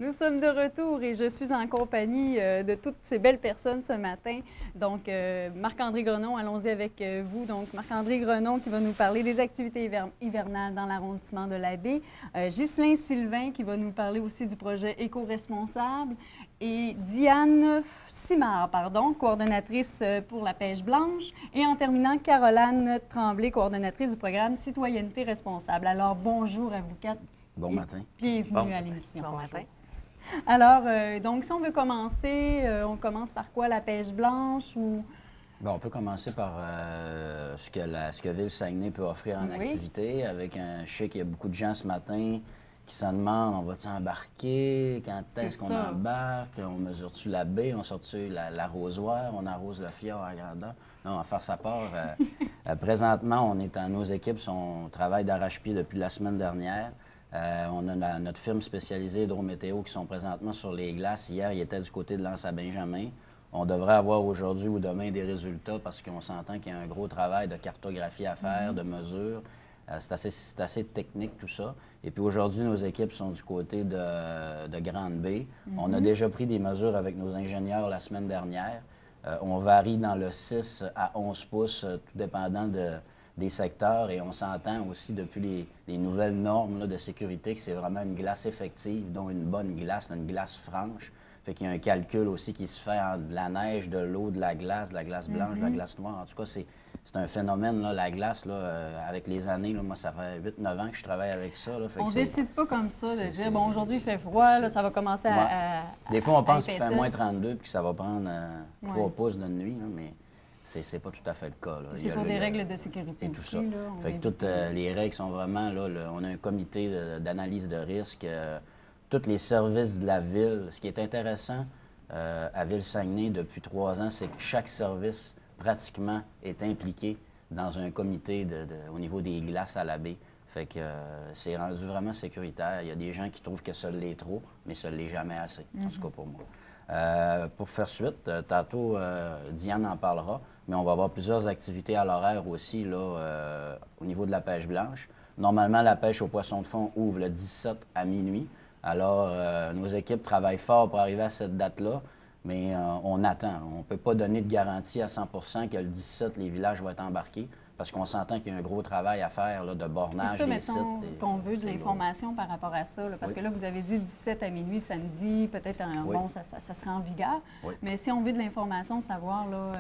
Nous sommes de retour et je suis en compagnie de toutes ces belles personnes ce matin. Donc, Marc-André Grenon, allons-y avec vous. Donc, Marc-André Grenon qui va nous parler des activités hivernales dans l'arrondissement de la Baie. Ghislain Sylvain qui va nous parler aussi du projet éco-responsable. Et Diane Simard, coordonnatrice pour la pêche blanche. Et en terminant, Caroline Tremblay, coordonnatrice du programme Citoyenneté responsable. Alors, bonjour à vous quatre. Bon matin. Bienvenue à l'émission. Bon matin. Alors, donc, si on veut commencer, on commence par quoi? La pêche blanche ou... Bon, on peut commencer par ce que Ville-Saguenay peut offrir en activité. Je sais qu'il y a beaucoup de gens ce matin qui se demandent, on va-tu embarquer? Quand est-ce qu'on embarque? On mesure-tu la baie? On sort-tu l'arrosoir? On arrose le fjord à grandeur? Non, à faire sa part. Présentement, nos équipes sont au travail d'arrache-pied depuis la semaine dernière. On a notre firme spécialisée Hydrométéo qui sont présentement sur les glaces. Hier, ils étaient du côté de l'Anse-à-Benjamin. On devrait avoir aujourd'hui ou demain des résultats parce qu'on s'entend qu'il y a un gros travail de cartographie à faire, de mesures. C'est assez technique tout ça. Et puis aujourd'hui, nos équipes sont du côté de Grande-Baie. On a déjà pris des mesures avec nos ingénieurs la semaine dernière. On varie dans le 6 à 11 pouces, tout dépendant des secteurs, et on s'entend aussi depuis les nouvelles normes là, de sécurité que c'est vraiment une glace effective, dont une bonne glace, une glace franche. Fait qu'il y a un calcul aussi qui se fait entre de la neige, de l'eau, de la glace blanche, de la glace noire. En tout cas, c'est un phénomène, là, la glace, là, avec les années. Là, moi, ça fait 8-9 ans que je travaille avec ça. Là, on ne décide pas comme ça de dire, bon, aujourd'hui, il fait froid, là, ça va commencer à des fois, on pense qu'il fait moins 32 puis que ça va prendre 3 pouces de nuit, là, mais... C'est pas tout à fait le cas. C'est pour des règles de sécurité et tout aussi, ça. Là, fait que toutes les règles sont vraiment là. On a un comité d'analyse de risque. Tous les services de la ville. Ce qui est intéressant à Ville-Saguenay depuis 3 ans, c'est que chaque service, pratiquement, est impliqué dans un comité au niveau des glaces à la baie. Fait que c'est rendu vraiment sécuritaire. Il y a des gens qui trouvent que ça l'est trop, mais ça ne l'est jamais assez, en tout cas pour moi. Pour faire suite, tantôt, Diane en parlera, mais on va avoir plusieurs activités à l'horaire aussi là, au niveau de la pêche blanche. Normalement, la pêche au poisson de fond ouvre le 17 à minuit. Alors, nos équipes travaillent fort pour arriver à cette date-là, mais on attend. On ne peut pas donner de garantie à 100 que le 17, les villages vont être embarqués. Parce qu'on s'entend qu'il y a un gros travail à faire là, de bornage des sites. Qu'on veut de l'information par rapport à ça. Là, parce que là, vous avez dit 17 à minuit samedi, peut-être bon, ça sera en vigueur. Mais si on veut de l'information, savoir, là,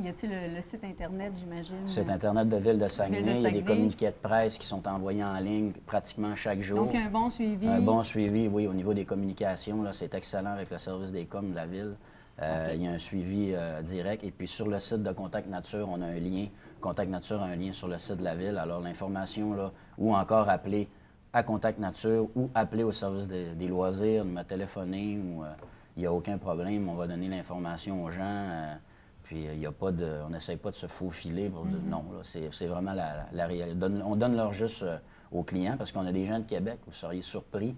y a-t-il le site Internet, j'imagine? Le site Internet de Ville-de-Saguenay. Il y a des communiqués de presse qui sont envoyés en ligne pratiquement chaque jour. Donc, il y a un bon suivi. Un bon suivi, oui, au niveau des communications. C'est excellent avec le service des coms de la Ville. Il y a un suivi direct. Et puis, sur le site de Contact Nature, on a un lien. Contact Nature a un lien sur le site de la Ville. Alors, l'information, là, ou encore appeler à Contact Nature ou appeler au service des loisirs, me téléphoner, ou il n'y a aucun problème. On va donner l'information aux gens. Puis, il y a pas de... On n'essaye pas de se faufiler pour dire non. C'est vraiment la réalité. On donne leur juste aux clients parce qu'on a des gens de Québec. Vous seriez surpris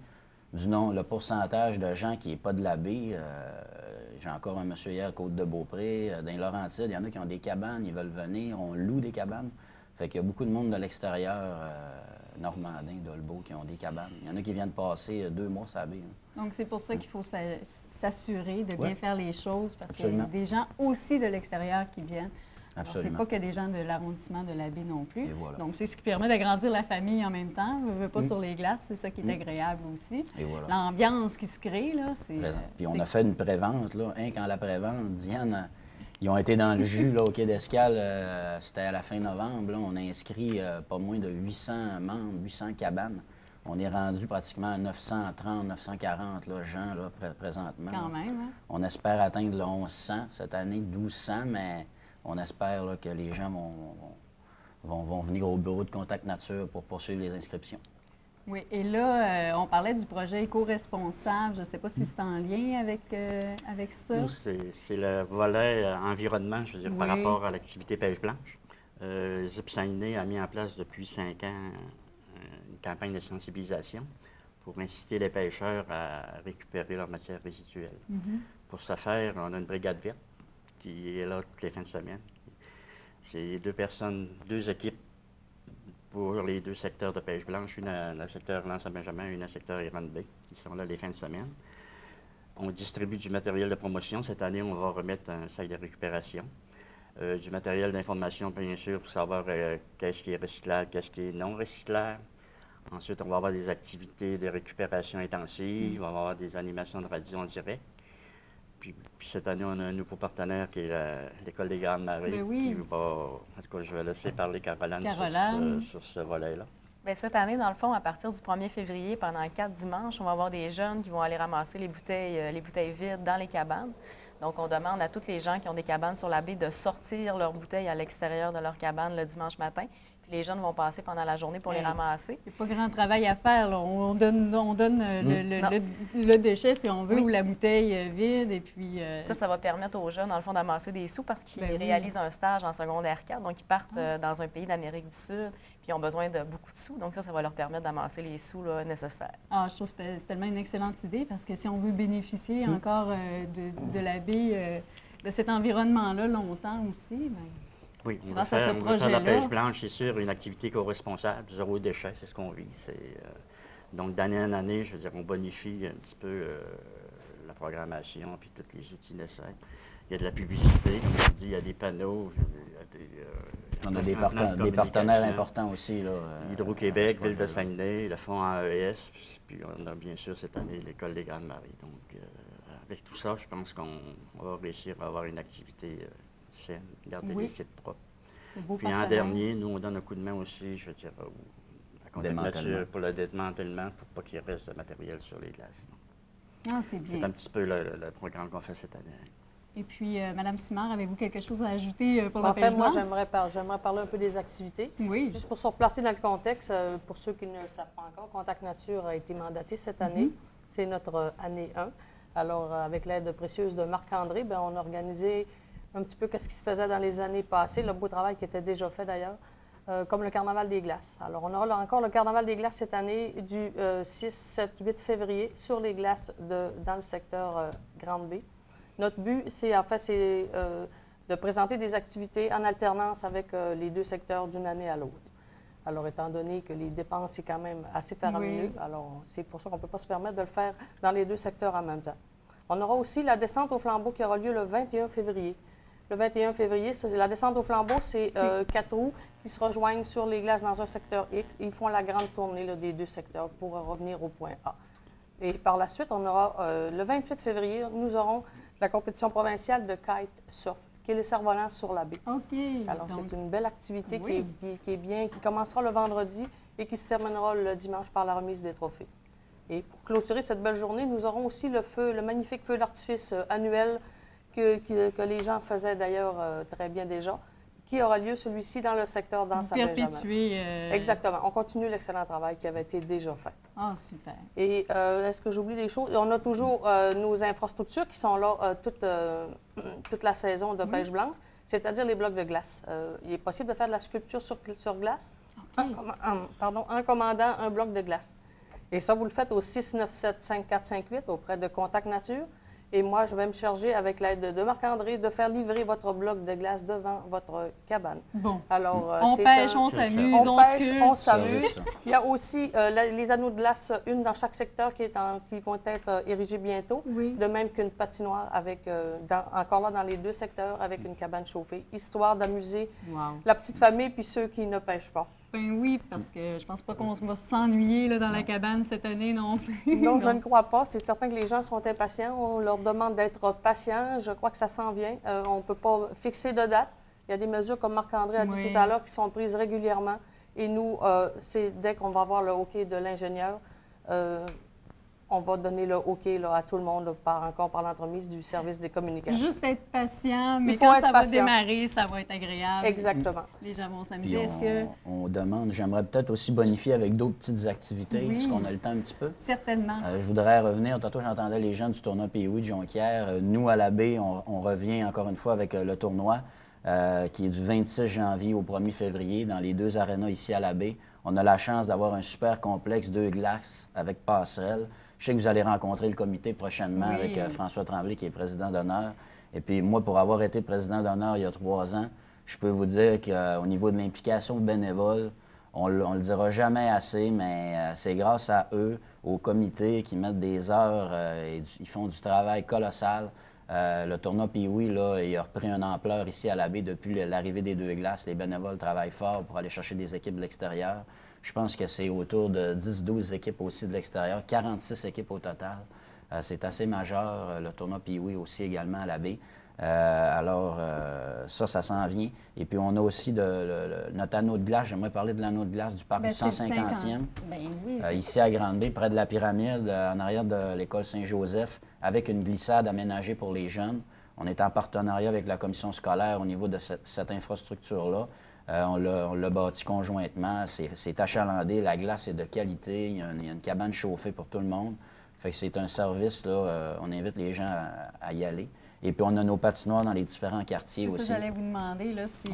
le pourcentage de gens qui n'est pas de la baie. J'ai encore un monsieur hier à Côte-de-Beaupré, dans les Laurentides. Il y en a qui ont des cabanes, ils veulent venir, on loue des cabanes. Fait qu'il y a beaucoup de monde de l'extérieur, Normandin, d'Olbeau, qui ont des cabanes. Il y en a qui viennent passer 2 mois sur la baie. Donc, c'est pour ça qu'il faut s'assurer de bien faire les choses, parce qu'il y a des gens aussi de l'extérieur qui viennent. C'est pas que des gens de l'arrondissement de la baie non plus. Voilà. Donc, c'est ce qui permet d'agrandir la famille en même temps. On ne veut pas sur les glaces, c'est ça qui est agréable aussi. Voilà. L'ambiance qui se crée, là, c'est... Puis on a fait une prévente, là. Quand la prévente, Diane, ils ont été dans le jus, là, au Quai d'Escale, c'était à la fin novembre. Là, on a inscrit pas moins de 800 membres, 800 cabanes. On est rendu pratiquement à 930, 940 là, gens là, présentement. Quand même, hein? On espère atteindre le 1100 cette année, 1200, mais... On espère là, que les gens vont venir au bureau de Contact Nature pour poursuivre les inscriptions. Oui, et là, on parlait du projet éco-responsable. Je ne sais pas si c'est en lien avec ça. Nous, c'est le volet environnement, je veux dire, par rapport à l'activité pêche blanche. Zip-Saguenay a mis en place depuis 5 ans une campagne de sensibilisation pour inciter les pêcheurs à récupérer leurs matières résiduelles. Pour ce faire, on a une brigade verte qui est là toutes les fins de semaine. C'est 2 équipes pour les 2 secteurs de pêche blanche, une le secteur Lens-Saint-Benjamin et une le secteur Huron-Bay, qui sont là les fins de semaine. On distribue du matériel de promotion. Cette année, on va remettre un sac de récupération. Du matériel d'information, bien sûr, pour savoir qu'est-ce qui est recyclable, qu'est-ce qui est non recyclable. Ensuite, on va avoir des activités de récupération intensive, on va avoir des animations de radio en direct. Puis cette année, on a un nouveau partenaire qui est l'École des Grandes Marées, qui va... En tout cas, je vais laisser parler Caroline. Sur ce volet-là. Bien, cette année, dans le fond, à partir du 1er février, pendant 4 dimanches, on va avoir des jeunes qui vont aller ramasser les bouteilles vides dans les cabanes. Donc, on demande à tous les gens qui ont des cabanes sur la baie de sortir leurs bouteilles à l'extérieur de leur cabane le dimanche matin. Puis les jeunes vont passer pendant la journée pour les ramasser. Il n'y a pas grand travail à faire, là. On donne le déchet, si on veut, ou la bouteille vide, et puis... Ça va permettre aux jeunes, dans le fond, d'amasser des sous parce qu'ils réalisent un stage en secondaire 4. Donc, ils partent dans un pays d'Amérique du Sud, puis ils ont besoin de beaucoup de sous. Donc, ça va leur permettre d'amasser les sous là, nécessaires. Ah, je trouve que c'est tellement une excellente idée, parce que si on veut bénéficier encore de la baie, de cet environnement-là longtemps aussi, bien... Oui, on va faire la pêche blanche, c'est sûr, une activité co-responsable, zéro déchet, c'est ce qu'on vit. Donc, d'année en année, je veux dire, on bonifie un petit peu la programmation puis tous les outils nécessaires. Il y a de la publicité, comme je dis, il y a des panneaux, on a des partenaires importants aussi. Hydro-Québec, Ville de Saguenay, le fonds AES, puis on a bien sûr cette année l'École des Grandes Marées. Donc, avec tout ça, je pense qu'on va réussir à avoir une activité saine, garder les sites propres. Puis en dernier, nous, on donne un coup de main aussi, je veux dire, à Contact Nature pour le démantèlement, pour pas qu'il reste de matériel sur les glaces. Ah, c'est bien. C'est un petit peu le programme qu'on fait cette année. Et puis, Mme Simard, avez-vous quelque chose à ajouter pour la pêche blanche? En fait, moi, j'aimerais parler un peu des activités. Oui. Juste pour se replacer dans le contexte, pour ceux qui ne le savent pas encore, Contact Nature a été mandaté cette année. C'est notre année 1. Alors, avec l'aide précieuse de Marc-André, on a organisé un petit peu ce qui se faisait dans les années passées, le beau travail qui était déjà fait d'ailleurs, comme le Carnaval des glaces. Alors, on aura encore le Carnaval des glaces cette année du 6, 7, 8 février sur les glaces dans le secteur Grande-Baie. Notre but, c'est de présenter des activités en alternance avec les 2 secteurs d'une année à l'autre. Alors, étant donné que les dépenses, c'est quand même assez faramineux, alors c'est pour ça qu'on ne peut pas se permettre de le faire dans les 2 secteurs en même temps. On aura aussi la descente au flambeau qui aura lieu le 21 février. Le 21 février, la descente au flambeau, c'est 4 roues qui se rejoignent sur les glaces dans un secteur X. Ils font la grande tournée là, des 2 secteurs pour revenir au point A. Et par la suite, on aura, le 28 février, nous aurons la compétition provinciale de kite surf, qui est le cerf-volant sur la baie. OK. Alors, c'est une belle activité qui est bien, qui commencera le vendredi et qui se terminera le dimanche par la remise des trophées. Et pour clôturer cette belle journée, nous aurons aussi le magnifique feu d'artifice annuel que les gens faisaient d'ailleurs très bien déjà, qui aura lieu celui-ci dans le secteur d'Anse-Saint-Benjamin. Perpétuer. Exactement. On continue l'excellent travail qui avait été déjà fait. Ah, super. Et est-ce que j'oublie des choses? On a toujours nos infrastructures qui sont là toute la saison de pêche blanche, c'est-à-dire les blocs de glace. Il est possible de faire de la sculpture sur glace en commandant un bloc de glace. Et ça, vous le faites au 697-5458 auprès de Contact Nature. Et moi, je vais me charger, avec l'aide de Marc-André, de faire livrer votre bloc de glace devant votre cabane. Bon. Alors, on pêche, on s'amuse, on pêche, on s'amuse. Il y a aussi les anneaux de glace, une dans chaque secteur qui vont être érigés bientôt. Oui. De même qu'une patinoire avec, encore là dans les 2 secteurs, avec une cabane chauffée, histoire d'amuser la petite famille puis ceux qui ne pêchent pas. Ben oui, parce que je pense pas qu'on va s'ennuyer dans la cabane cette année non plus. Non, je ne crois pas. C'est certain que les gens sont impatients. On leur demande d'être patients. Je crois que ça s'en vient. On ne peut pas fixer de date. Il y a des mesures, comme Marc-André a dit tout à l'heure, qui sont prises régulièrement. Et nous, c'est dès qu'on va avoir le OK de l'ingénieur, on va donner le OK là, à tout le monde encore par l'entremise du service des communications. Juste être patient, mais quand ça va démarrer, ça va être agréable. Exactement. Les gens vont s'amuser. On demande, j'aimerais peut-être aussi bonifier avec d'autres petites activités, parce qu'on a le temps un petit peu. Certainement. Je voudrais revenir, tantôt j'entendais les gens du tournoi POI de Jonquière. Nous, à la baie, on revient encore une fois avec le tournoi qui est du 26 janvier au 1er février dans les 2 arénas ici à la baie. On a la chance d'avoir un super complexe, 2 glaces avec passerelle. Je sais que vous allez rencontrer le comité prochainement avec François Tremblay, qui est président d'honneur. Et puis moi, pour avoir été président d'honneur il y a 3 ans, je peux vous dire qu'au niveau de l'implication bénévole, On le dira jamais assez, mais c'est grâce à eux, au comité, qui mettent des heures ils font du travail colossal. Le tournoi Pee-Wee, là, il a repris une ampleur ici à la baie depuis l'arrivée des 2 glaces. Les bénévoles travaillent fort pour aller chercher des équipes de l'extérieur. Je pense que c'est autour de 10-12 équipes aussi de l'extérieur, 46 équipes au total. C'est assez majeur. Le tournoi Pee-Wee aussi également à la baie. Ça s'en vient. Et puis, on a aussi notre anneau de glace. J'aimerais parler de l'anneau de glace du parc du 150e. Oui, ici à Grande-Bay, près de la pyramide, en arrière de l'école Saint-Joseph, avec une glissade aménagée pour les jeunes. On est en partenariat avec la commission scolaire au niveau de cette infrastructure-là. On l'a bâti conjointement. C'est achalandé. La glace est de qualité. Il y a une cabane chauffée pour tout le monde. Fait que c'est un service, là. On invite les gens à y aller. Et puis, on a nos patinoires dans les différents quartiers aussi. C'est ça, j'allais vous demander, là, si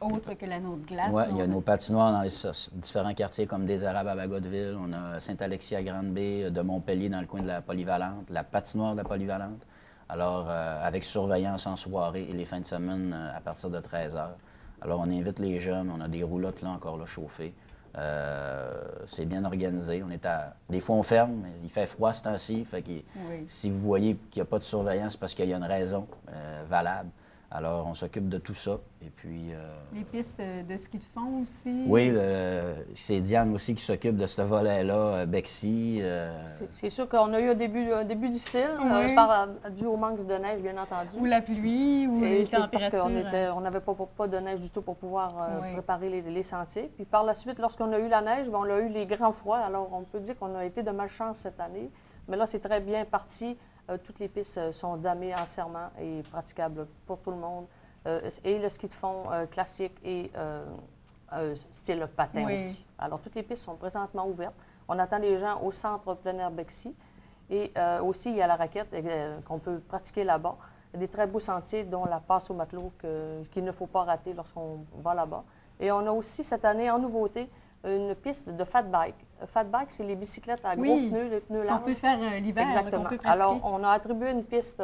autre que l'anneau de glace. Oui, il y a nos patinoires dans les différents quartiers comme des Arabes à Bagotville. On a Saint-Alexis à Grande-Bay, de Montpellier dans le coin de la Polyvalente, la patinoire de la Polyvalente. Alors, avec surveillance en soirée et les fins de semaine à partir de 13 h. Alors, on invite les jeunes. On a des roulottes là encore là chauffées. C'est bien organisé. Des fois, on ferme, mais il fait froid ce temps-ci. Fait que si vous voyez qu'il n'y a pas de surveillance, c'est parce qu'il y a une raison valable. Alors, on s'occupe de tout ça. Et puis, les pistes de ski de fond aussi? Oui, c'est Diane aussi qui s'occupe de ce volet-là, Bexy. C'est sûr qu'on a eu un début difficile, dû au manque de neige, bien entendu. Ou la pluie, ou les températures. Parce qu'on n'avait pas de neige du tout pour pouvoir préparer les sentiers. Puis par la suite, lorsqu'on a eu la neige, on a eu les grands froids. Alors, on peut dire qu'on a été de malchance cette année. Mais là, c'est très bien parti. Toutes les pistes sont damées entièrement et praticables pour tout le monde. Et le ski de fond classique et style patin aussi. Alors, toutes les pistes sont présentement ouvertes. On attend les gens au centre plein air Bexy. Et aussi, il y a la raquette qu'on peut pratiquer là-bas. Des très beaux sentiers, dont la passe au matelot qu'il ne faut pas rater lorsqu'on va là-bas. Et on a aussi, cette année, en nouveauté, une piste de fat bike. Fat bike, c'est les bicyclettes à gros pneus, les pneus larges. On peut faire l'hiver. Exactement. Alors, on a attribué une piste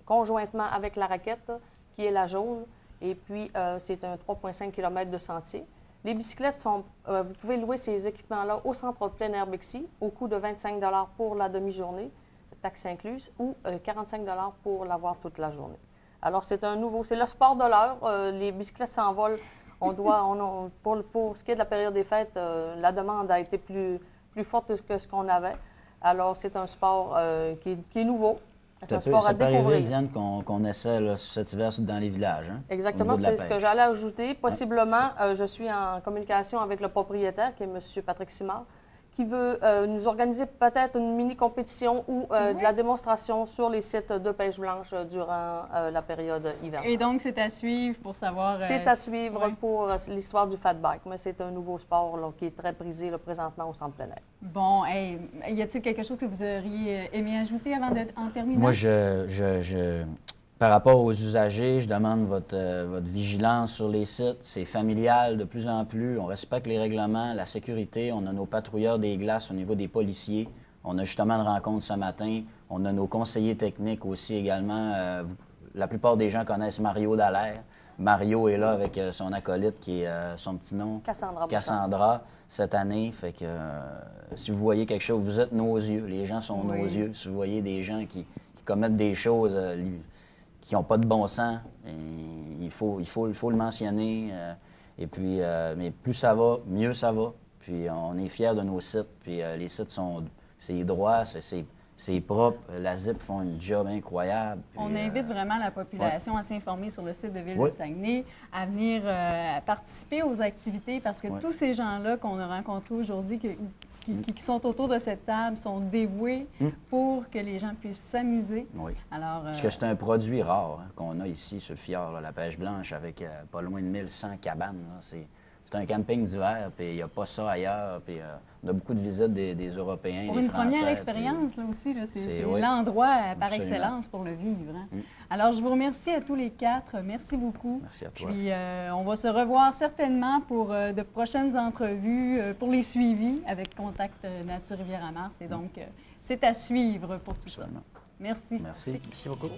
conjointement avec la raquette, qui est la jaune. Et puis, c'est un 3,5 km de sentier. Les bicyclettes vous pouvez louer ces équipements-là au centre plein air Bexy, au coût de 25 $ pour la demi-journée, taxe incluse, ou 45 $ pour l'avoir toute la journée. Alors, c'est le sport de l'heure. Les bicyclettes s'envolent. Pour ce qui est de la période des fêtes, la demande a été plus forte que ce qu'on avait. Alors, c'est un sport qui est nouveau. C'est un sport à découvrir. Ça peut arriver, Diane, qu'on essaie là, cet hiver dans les villages. Hein, exactement, c'est ce que j'allais ajouter. Possiblement, je suis en communication avec le propriétaire, qui est M. Patrick Simard, qui veut nous organiser peut-être une mini-compétition ou de la démonstration sur les sites de pêche blanche durant la période hivernale. Et donc, c'est à suivre pour savoir... C'est à suivre pour l'histoire du fat bike, mais c'est un nouveau sport là, qui est très prisé là, présentement au centre plein air. Bon, y a-t-il quelque chose que vous auriez aimé ajouter avant d'en terminer? Moi, par rapport aux usagers, je demande votre vigilance sur les sites. C'est familial de plus en plus. On respecte les règlements, la sécurité. On a nos patrouilleurs des glaces au niveau des policiers. On a justement une rencontre ce matin. On a nos conseillers techniques aussi également. La plupart des gens connaissent Mario Dallaire. Mario est là avec son acolyte qui est son petit nom. Cassandra, cette année. Fait que si vous voyez quelque chose, vous êtes nos yeux. Les gens sont nos yeux. Si vous voyez des gens qui commettent des choses... qui n'ont pas de bon sens, il faut le mentionner. Et puis, mais plus ça va, mieux ça va. Puis on est fiers de nos sites. Puis les sites c'est droit, c'est propre. La ZIP font un job incroyable. Puis, on invite vraiment la population à s'informer sur le site de Ville de Saguenay, à venir participer aux activités parce que tous ces gens-là qu'on a rencontrés aujourd'hui, qui sont autour de cette table, sont dévoués pour que les gens puissent s'amuser. Oui. Alors, parce que c'est un produit rare qu'on a ici sur le fjord, là, la pêche blanche, avec pas loin de 1100 cabanes. C'est un camping d'hiver, puis il n'y a pas ça ailleurs. Puis on a beaucoup de visites des Européens, pour des Français. Pour une première expérience, là aussi, c'est l'endroit par excellence pour le vivre. Hein? Alors, je vous remercie à tous les quatre. Merci beaucoup. Merci à toi. Puis, on va se revoir certainement pour de prochaines entrevues, pour les suivis avec Contact Nature Rivière-à-Mars. Et donc, c'est à suivre pour tout ça. Merci. Merci. Merci beaucoup.